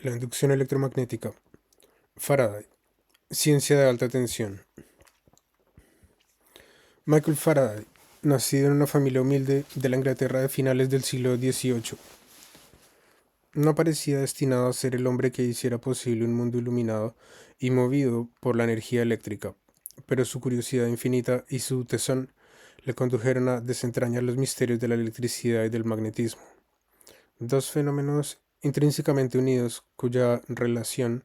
La inducción electromagnética. Faraday. Ciencia de alta tensión. Michael Faraday, nacido en una familia humilde de la Inglaterra de finales del siglo XVIII, no parecía destinado a ser el hombre que hiciera posible un mundo iluminado y movido por la energía eléctrica, pero su curiosidad infinita y su tesón le condujeron a desentrañar los misterios de la electricidad y del magnetismo, dos fenómenos intrínsecamente unidos cuya relación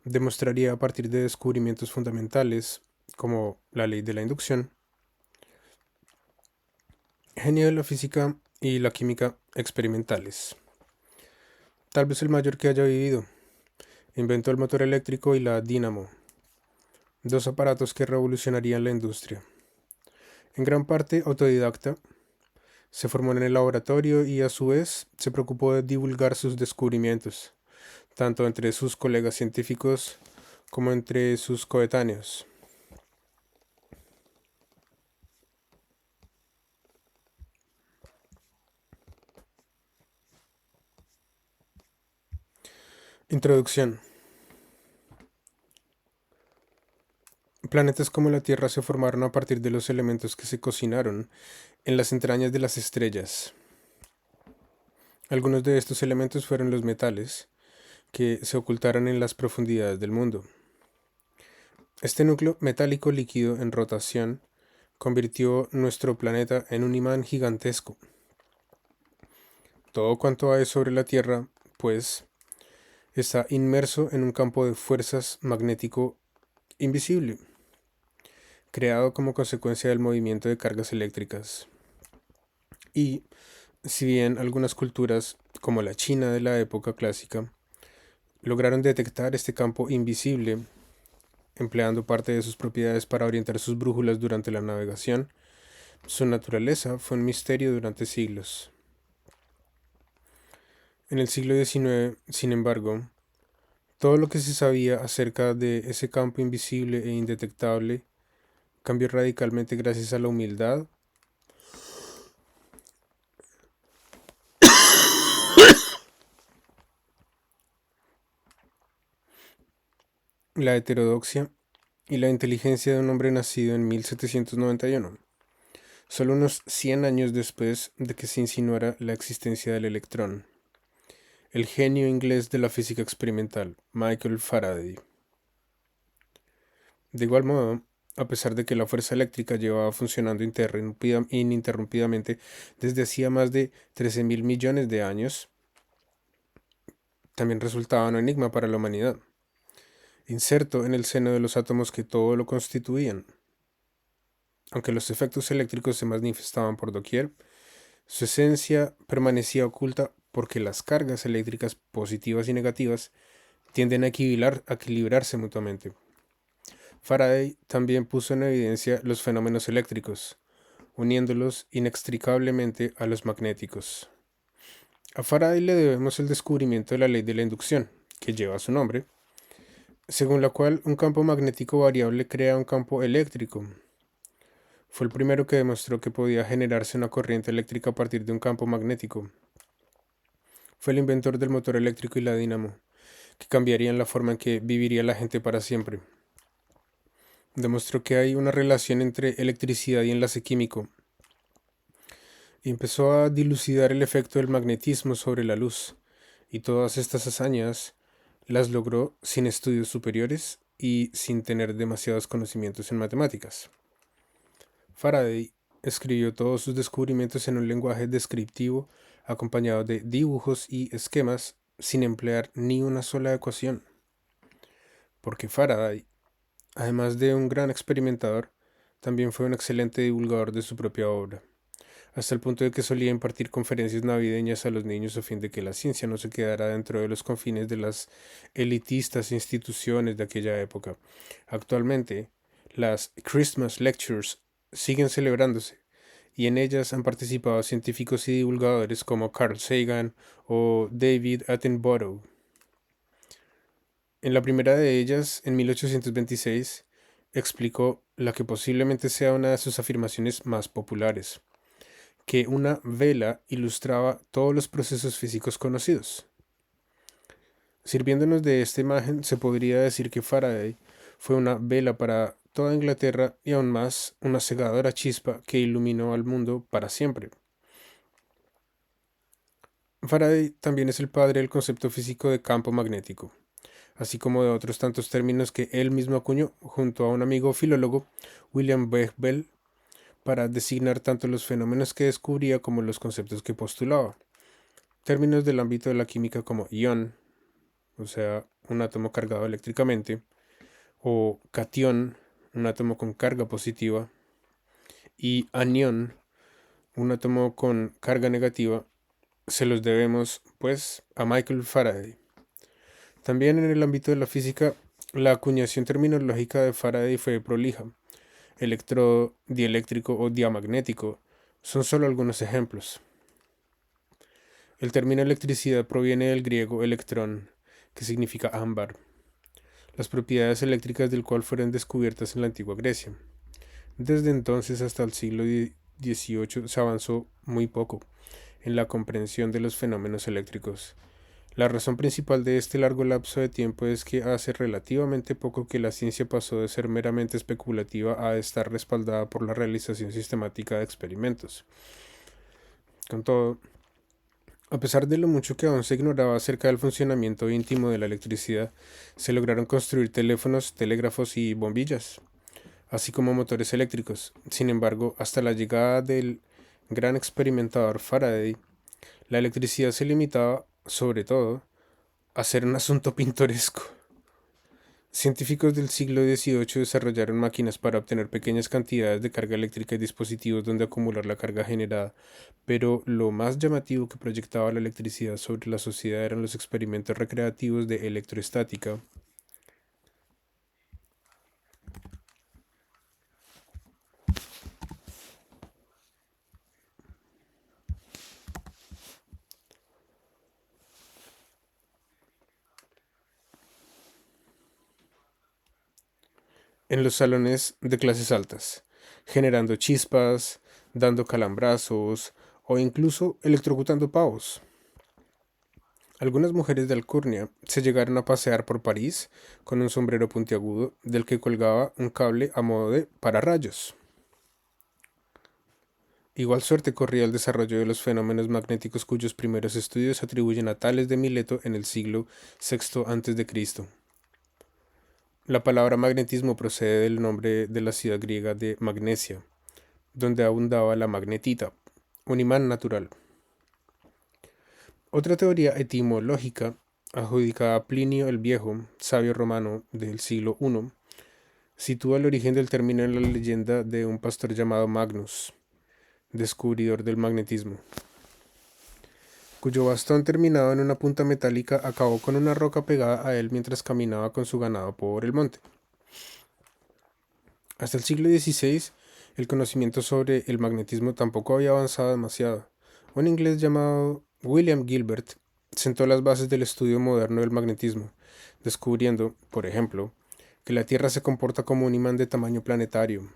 demostraría a partir de descubrimientos fundamentales, como la ley de la inducción, genio de la física y la química experimentales. Tal vez el mayor que haya vivido. Inventó el motor eléctrico y la dínamo, dos aparatos que revolucionarían la industria. En gran parte autodidacta, se formó en el laboratorio y a su vez se preocupó de divulgar sus descubrimientos, tanto entre sus colegas científicos como entre sus coetáneos. Introducción. Planetas como la Tierra se formaron a partir de los elementos que se cocinaron en las entrañas de las estrellas. Algunos de estos elementos fueron los metales, que se ocultaron en las profundidades del mundo. Este núcleo metálico líquido en rotación convirtió nuestro planeta en un imán gigantesco. Todo cuanto hay sobre la Tierra, pues, está inmerso en un campo de fuerzas magnético invisible, creado como consecuencia del movimiento de cargas eléctricas. Y, si bien algunas culturas, como la China de la época clásica, lograron detectar este campo invisible, empleando parte de sus propiedades para orientar sus brújulas durante la navegación, su naturaleza fue un misterio durante siglos. En el siglo XIX, sin embargo, todo lo que se sabía acerca de ese campo invisible e indetectable cambió radicalmente gracias a la humildad, la heterodoxia y la inteligencia de un hombre nacido en 1791, solo unos 100 años después de que se insinuara la existencia del electrón. El genio inglés de la física experimental, Michael Faraday. De igual modo, a pesar de que la fuerza eléctrica llevaba funcionando ininterrumpidamente desde hacía más de 13.000 millones de años, también resultaba un enigma para la humanidad, inserto en el seno de los átomos que todo lo constituían. Aunque los efectos eléctricos se manifestaban por doquier, su esencia permanecía oculta porque las cargas eléctricas positivas y negativas tienden a equilibrarse mutuamente. Faraday también puso en evidencia los fenómenos eléctricos, uniéndolos inextricablemente a los magnéticos. A Faraday le debemos el descubrimiento de la ley de la inducción, que lleva su nombre, según la cual un campo magnético variable crea un campo eléctrico. Fue el primero que demostró que podía generarse una corriente eléctrica a partir de un campo magnético. Fue el inventor del motor eléctrico y la dínamo, que cambiarían la forma en que viviría la gente para siempre. Demostró que hay una relación entre electricidad y enlace químico, y empezó a dilucidar el efecto del magnetismo sobre la luz, y todas estas hazañas las logró sin estudios superiores y sin tener demasiados conocimientos en matemáticas. Faraday escribió todos sus descubrimientos en un lenguaje descriptivo acompañado de dibujos y esquemas sin emplear ni una sola ecuación, porque Faraday, además de un gran experimentador, también fue un excelente divulgador de su propia obra, hasta el punto de que solía impartir conferencias navideñas a los niños a fin de que la ciencia no se quedara dentro de los confines de las elitistas instituciones de aquella época. Actualmente, las Christmas Lectures siguen celebrándose, y en ellas han participado científicos y divulgadores como Carl Sagan o David Attenborough. En la primera de ellas, en 1826, explicó la que posiblemente sea una de sus afirmaciones más populares, que una vela ilustraba todos los procesos físicos conocidos. Sirviéndonos de esta imagen, se podría decir que Faraday fue una vela para toda Inglaterra y aún más una cegadora chispa que iluminó al mundo para siempre. Faraday también es el padre del concepto físico de campo magnético, así como de otros tantos términos que él mismo acuñó junto a un amigo filólogo, William Bell, para designar tanto los fenómenos que descubría como los conceptos que postulaba. Términos del ámbito de la química como ion, o sea, un átomo cargado eléctricamente, o cation, un átomo con carga positiva, y anión, un átomo con carga negativa, se los debemos, pues, a Michael Faraday. También en el ámbito de la física, la acuñación terminológica de Faraday fue prolija. Electrodo, dieléctrico o diamagnético son solo algunos ejemplos. El término electricidad proviene del griego electrón, que significa ámbar, las propiedades eléctricas del cual fueron descubiertas en la antigua Grecia. Desde entonces hasta el siglo XVIII se avanzó muy poco en la comprensión de los fenómenos eléctricos. La razón principal de este largo lapso de tiempo es que hace relativamente poco que la ciencia pasó de ser meramente especulativa a estar respaldada por la realización sistemática de experimentos. Con todo, a pesar de lo mucho que aún se ignoraba acerca del funcionamiento íntimo de la electricidad, se lograron construir teléfonos, telégrafos y bombillas, así como motores eléctricos. Sin embargo, hasta la llegada del gran experimentador Faraday, la electricidad se limitaba, sobre todo, a ser un asunto pintoresco. Científicos del siglo XVIII desarrollaron máquinas para obtener pequeñas cantidades de carga eléctrica y dispositivos donde acumular la carga generada, pero lo más llamativo que proyectaba la electricidad sobre la sociedad eran los experimentos recreativos de electroestática. En los salones de clases altas, generando chispas, dando calambrazos o incluso electrocutando pavos. Algunas mujeres de alcurnia se llegaron a pasear por París con un sombrero puntiagudo del que colgaba un cable a modo de pararrayos. Igual suerte corría el desarrollo de los fenómenos magnéticos cuyos primeros estudios se atribuyen a Tales de Mileto en el siglo VI a.C. La palabra magnetismo procede del nombre de la ciudad griega de Magnesia, donde abundaba la magnetita, un imán natural. Otra teoría etimológica, adjudicada a Plinio el Viejo, sabio romano del siglo I, sitúa el origen del término en la leyenda de un pastor llamado Magnus, descubridor del magnetismo, cuyo bastón terminado en una punta metálica acabó con una roca pegada a él mientras caminaba con su ganado por el monte. Hasta el siglo XVI, el conocimiento sobre el magnetismo tampoco había avanzado demasiado. Un inglés llamado William Gilbert sentó las bases del estudio moderno del magnetismo, descubriendo, por ejemplo, que la Tierra se comporta como un imán de tamaño planetario.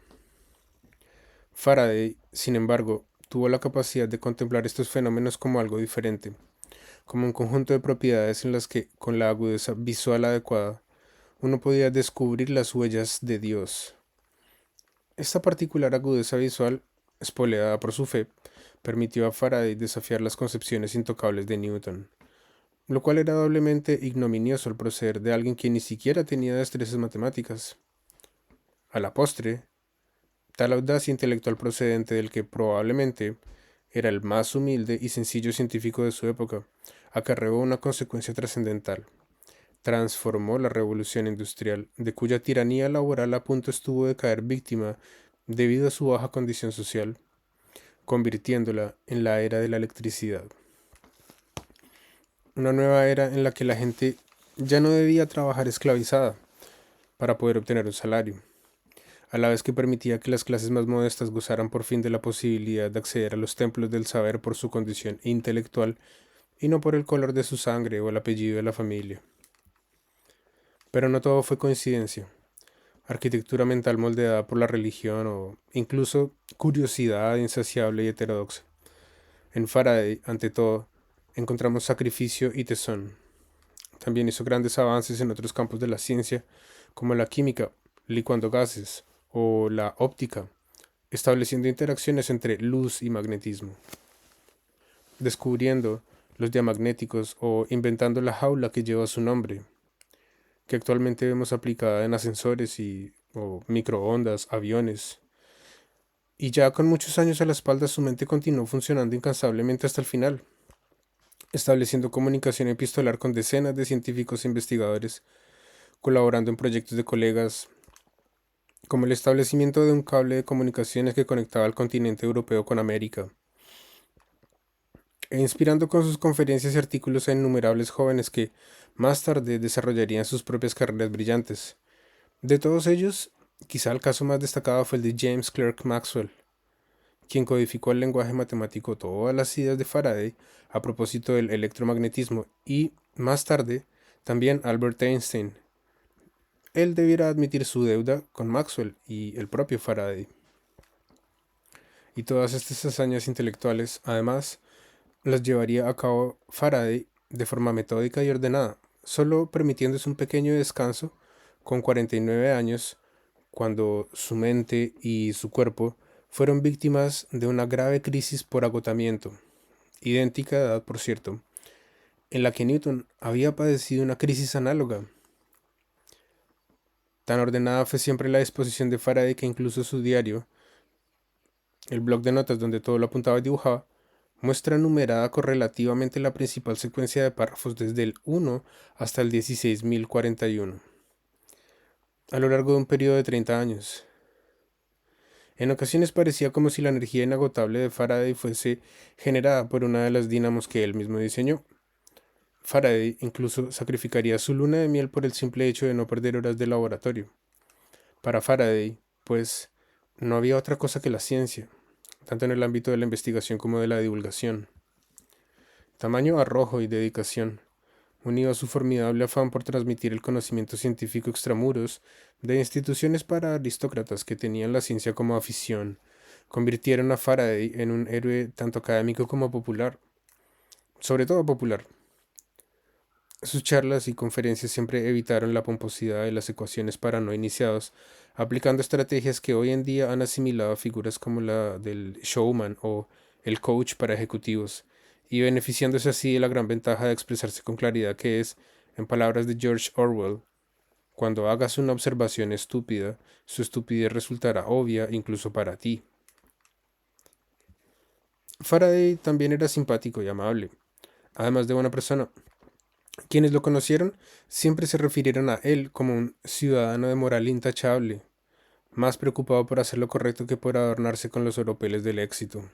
Faraday, sin embargo, tuvo la capacidad de contemplar estos fenómenos como algo diferente, como un conjunto de propiedades en las que, con la agudeza visual adecuada, uno podía descubrir las huellas de Dios. Esta particular agudeza visual, espoleada por su fe, permitió a Faraday desafiar las concepciones intocables de Newton, lo cual era doblemente ignominioso al proceder de alguien que ni siquiera tenía destrezas matemáticas. A la postre, tal audacia intelectual procedente del que probablemente era el más humilde y sencillo científico de su época, acarreó una consecuencia trascendental. Transformó la revolución industrial, de cuya tiranía laboral a punto estuvo de caer víctima debido a su baja condición social, convirtiéndola en la era de la electricidad. Una nueva era en la que la gente ya no debía trabajar esclavizada para poder obtener un salario, a la vez que permitía que las clases más modestas gozaran por fin de la posibilidad de acceder a los templos del saber por su condición intelectual y no por el color de su sangre o el apellido de la familia. Pero no todo fue coincidencia, arquitectura mental moldeada por la religión o incluso curiosidad insaciable y heterodoxa. En Faraday, ante todo, encontramos sacrificio y tesón. también hizo grandes avances en otros campos de la ciencia, como la química, licuando gases, o la óptica, estableciendo interacciones entre luz y magnetismo, descubriendo los diamagnéticos o inventando la jaula que lleva su nombre, que actualmente vemos aplicada en ascensores o microondas, aviones. Y ya con muchos años a la espalda, su mente continuó funcionando incansablemente hasta el final, estableciendo comunicación epistolar con decenas de científicos e investigadores, colaborando en proyectos de colegas, como el establecimiento de un cable de comunicaciones que conectaba al continente europeo con América, e inspirando con sus conferencias y artículos a innumerables jóvenes que más tarde desarrollarían sus propias carreras brillantes. De todos ellos, quizá el caso más destacado fue el de James Clerk Maxwell, quien codificó el lenguaje matemático todas las ideas de Faraday a propósito del electromagnetismo, y, más tarde, también Albert Einstein. Él debiera admitir su deuda con Maxwell y el propio Faraday. Y todas estas hazañas intelectuales, además, las llevaría a cabo Faraday de forma metódica y ordenada, solo permitiéndose un pequeño descanso con 49 años, cuando su mente y su cuerpo fueron víctimas de una grave crisis por agotamiento, idéntica edad, por cierto, en la que Newton había padecido una crisis análoga. Tan ordenada fue siempre la disposición de Faraday que incluso su diario, el bloc de notas donde todo lo apuntaba y dibujaba, muestra numerada correlativamente la principal secuencia de párrafos desde el 1 hasta el 16.041, a lo largo de un periodo de 30 años. En ocasiones parecía como si la energía inagotable de Faraday fuese generada por una de las dínamos que él mismo diseñó. Faraday incluso sacrificaría su luna de miel por el simple hecho de no perder horas de laboratorio. Para Faraday, pues, no había otra cosa que la ciencia, tanto en el ámbito de la investigación como de la divulgación. Tamaño arrojo y dedicación, unido a su formidable afán por transmitir el conocimiento científico extramuros de instituciones para aristócratas que tenían la ciencia como afición, convirtieron a Faraday en un héroe tanto académico como popular, sobre todo popular. Sus charlas y conferencias siempre evitaron la pomposidad de las ecuaciones para no iniciados, aplicando estrategias que hoy en día han asimilado a figuras como la del showman o el coach para ejecutivos, y beneficiándose así de la gran ventaja de expresarse con claridad que es, en palabras de George Orwell, cuando hagas una observación estúpida, su estupidez resultará obvia incluso para ti. Faraday también era simpático y amable, además de buena persona. Quienes lo conocieron siempre se refirieron a él como un ciudadano de moral intachable, más preocupado por hacer lo correcto que por adornarse con los oropeles del éxito.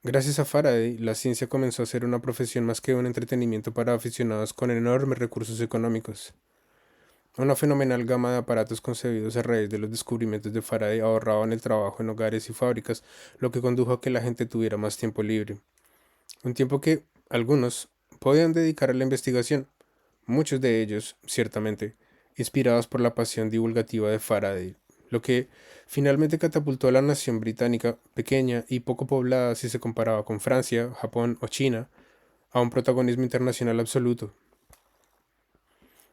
Gracias a Faraday, la ciencia comenzó a ser una profesión más que un entretenimiento para aficionados con enormes recursos económicos. Una fenomenal gama de aparatos concebidos a raíz de los descubrimientos de Faraday ahorraban el trabajo en hogares y fábricas, lo que condujo a que la gente tuviera más tiempo libre. Un tiempo que algunos podían dedicar a la investigación, muchos de ellos, ciertamente, inspirados por la pasión divulgativa de Faraday, lo que finalmente catapultó a la nación británica, pequeña y poco poblada si se comparaba con Francia, Japón o China, a un protagonismo internacional absoluto.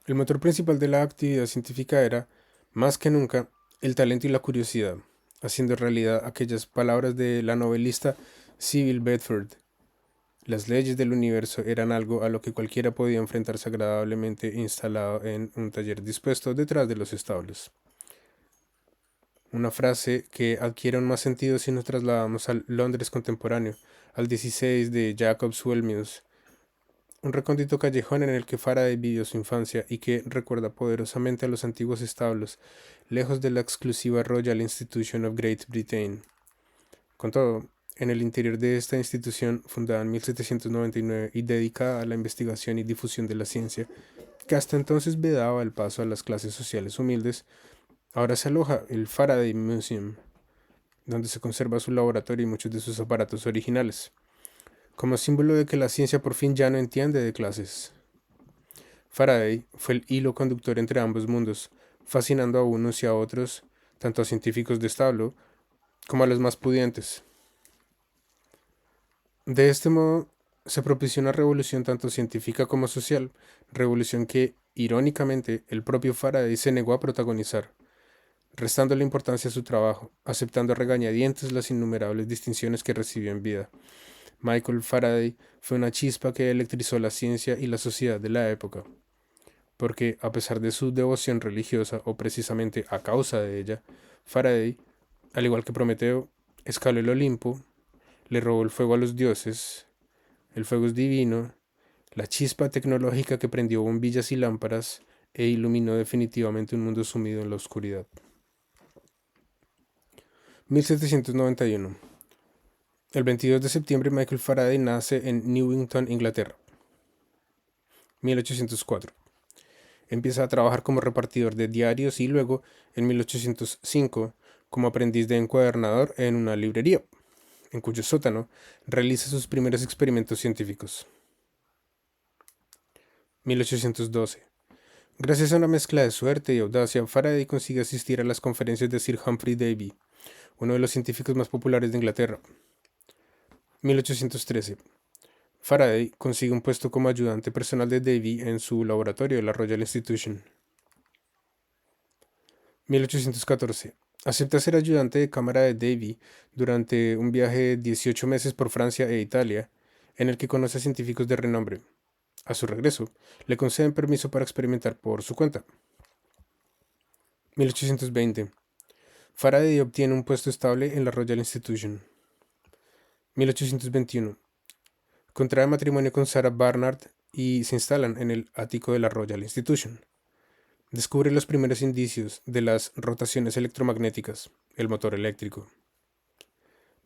El motor principal de la actividad científica era, más que nunca, el talento y la curiosidad, haciendo realidad aquellas palabras de la novelista Sybil Bedford: las leyes del universo eran algo a lo que cualquiera podía enfrentarse agradablemente instalado en un taller dispuesto detrás de los establos. Una frase que adquiere aún más sentido si nos trasladamos al Londres contemporáneo, al 16 de Jacob's Well Mews, un recóndito callejón en el que Faraday vivió su infancia y que recuerda poderosamente a los antiguos establos, lejos de la exclusiva Royal Institution of Great Britain. Con todo, en el interior de esta institución, fundada en 1799 y dedicada a la investigación y difusión de la ciencia, que hasta entonces vedaba el paso a las clases sociales humildes, ahora se aloja el Faraday Museum, donde se conserva su laboratorio y muchos de sus aparatos originales, como símbolo de que la ciencia por fin ya no entiende de clases. Faraday fue el hilo conductor entre ambos mundos, fascinando a unos y a otros, tanto a científicos de establo como a los más pudientes. De este modo, se propició una revolución tanto científica como social, revolución que, irónicamente, el propio Faraday se negó a protagonizar, restando la importancia a su trabajo, aceptando a regañadientes las innumerables distinciones que recibió en vida. Michael Faraday fue una chispa que electrizó la ciencia y la sociedad de la época, porque, a pesar de su devoción religiosa, o precisamente a causa de ella, Faraday, al igual que Prometeo, escaló el Olimpo, le robó el fuego a los dioses, el fuego es divino, la chispa tecnológica que prendió bombillas y lámparas e iluminó definitivamente un mundo sumido en la oscuridad. 1791. El 22 de septiembre Michael Faraday nace en Newington, Inglaterra. 1804. Empieza a trabajar como repartidor de diarios y luego, en 1805, como aprendiz de encuadernador en una librería, en cuyo sótano realiza sus primeros experimentos científicos. 1812. Gracias a una mezcla de suerte y audacia, Faraday consigue asistir a las conferencias de Sir Humphrey Davy, uno de los científicos más populares de Inglaterra. 1813. Faraday consigue un puesto como ayudante personal de Davy en su laboratorio de la Royal Institution. 1814. Acepta ser ayudante de cámara de Davy durante un viaje de 18 meses por Francia e Italia, en el que conoce a científicos de renombre. A su regreso, le conceden permiso para experimentar por su cuenta. 1820. Faraday obtiene un puesto estable en la Royal Institution. 1821. Contrae matrimonio con Sarah Barnard y se instalan en el ático de la Royal Institution. Descubre los primeros indicios de las rotaciones electromagnéticas, el motor eléctrico.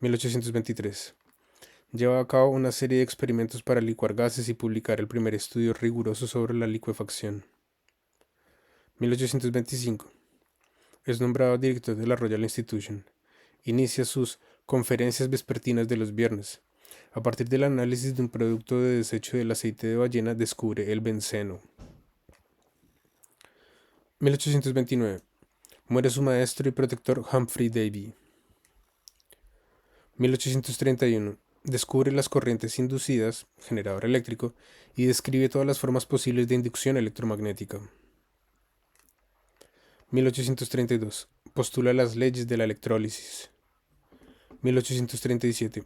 1823. Lleva a cabo una serie de experimentos para licuar gases y publicar el primer estudio riguroso sobre la licuefacción. 1825. Es nombrado director de la Royal Institution. Inicia sus conferencias vespertinas de los viernes. A partir del análisis de un producto de desecho del aceite de ballena, descubre el benceno. 1829. Muere su maestro y protector Humphrey Davy. 1831. Descubre las corrientes inducidas, generador eléctrico, y describe todas las formas posibles de inducción electromagnética. 1832. Postula las leyes de la electrólisis. 1837.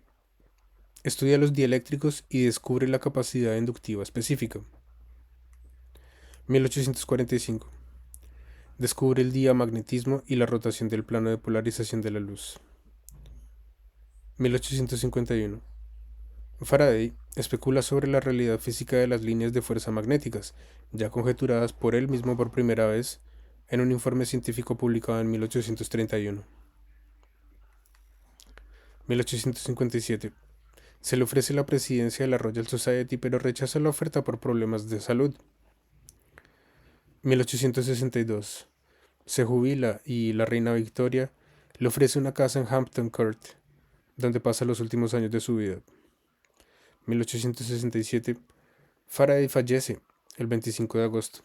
Estudia los dieléctricos y descubre la capacidad inductiva específica. 1845. Descubre el diamagnetismo y la rotación del plano de polarización de la luz. 1851. Faraday especula sobre la realidad física de las líneas de fuerza magnéticas, ya conjeturadas por él mismo por primera vez en un informe científico publicado en 1831. 1857. Se le ofrece la presidencia de la Royal Society, pero rechaza la oferta por problemas de salud. 1862. Se jubila y la reina Victoria le ofrece una casa en Hampton Court, donde pasa los últimos años de su vida. 1867. Faraday fallece el 25 de agosto.